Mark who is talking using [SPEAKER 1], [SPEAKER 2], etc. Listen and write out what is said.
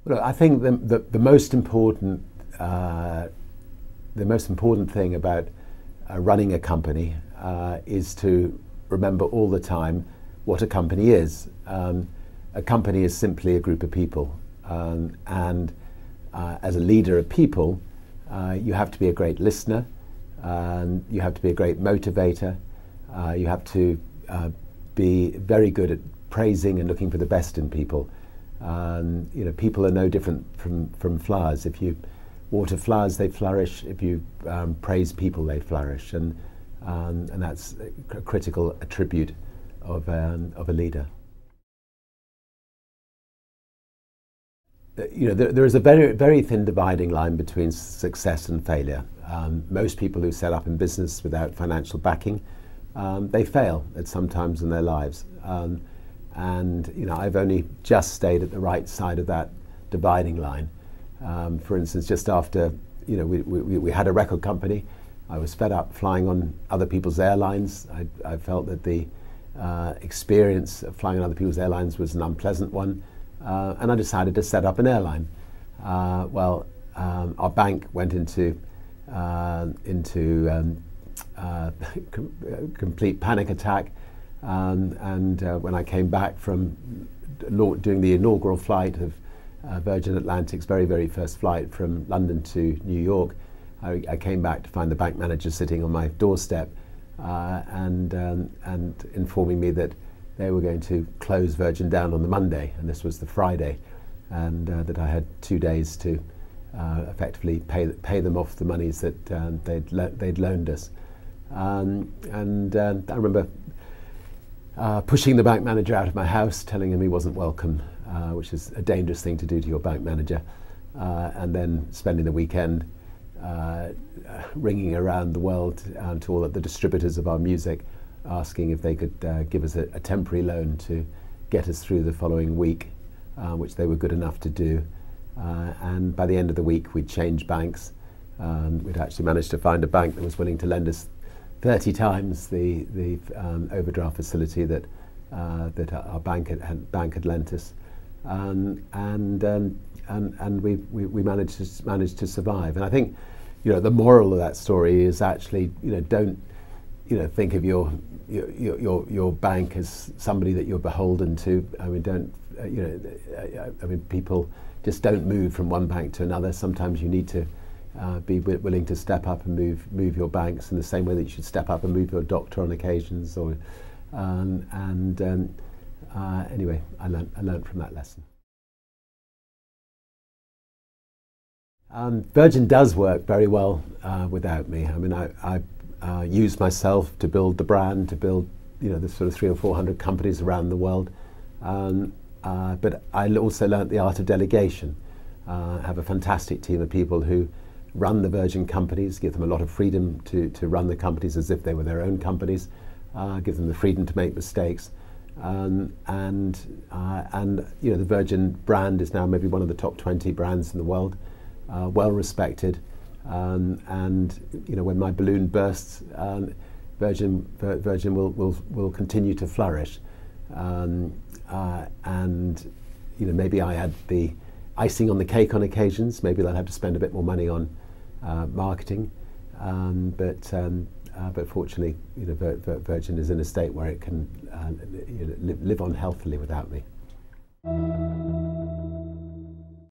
[SPEAKER 1] Well, I think the most important thing about running a company is to remember all the time what a company is. A company is simply a group of people, and as a leader of people, you have to be a great listener, you have to be a great motivator, you have to be very good at praising and looking for the best in people. You know, people are no different from flowers. If you water flowers, they flourish. If you praise people, they flourish, and that's a critical attribute of a leader. You know, there is a very thin dividing line between success and failure. Most people who set up in business without financial backing, they fail at some times in their lives. And you know, I've only just stayed at the right side of that dividing line. For instance, just after we had a record company, I was fed up flying on other people's airlines. I felt that the experience of flying on other people's airlines was an unpleasant one, and I decided to set up an airline. Our bank went into complete panic attack. And when I came back from doing the inaugural flight of Virgin Atlantic's very first flight from London to New York, I came back to find the bank manager sitting on my doorstep and informing me that they were going to close Virgin down on the Monday, and this was the Friday, and that I had 2 days to effectively pay them off the monies that they'd loaned us. And I remember pushing the bank manager out of my house, telling him he wasn't welcome, which is a dangerous thing to do to your bank manager, and then spending the weekend ringing around the world to all of the distributors of our music, asking if they could give us a temporary loan to get us through the following week, which they were good enough to do. And by the end of the week, we'd changed banks. We'd actually managed to find a bank that was willing to lend us 30 times the overdraft facility that our bank had lent us, and we managed to survive. And I think, you know, the moral of that story is actually, you know, don't, you know, think of your bank as somebody that you're beholden to. I mean, don't I mean, people just don't move from one bank to another. Sometimes you need to be willing to step up and move your banks in the same way that you should step up and move your doctor on occasions. Or anyway, I learned from that lesson. Virgin does work very well without me. I mean, I use myself to build the brand, to build, you know, the sort of 300 or 400 companies around the world. But I also learnt the art of delegation. I have a fantastic team of people who run the Virgin companies, give them a lot of freedom to run the companies as if they were their own companies, give them the freedom to make mistakes. And you know, the Virgin brand is now maybe one of the top 20 brands in the world, well respected. And you know, when my balloon bursts, Virgin will continue to flourish. And you know, maybe I had the icing on the cake on occasions. Maybe they'll have to spend a bit more money on marketing, but fortunately, you know, Virgin is in a state where it can live on healthily without me.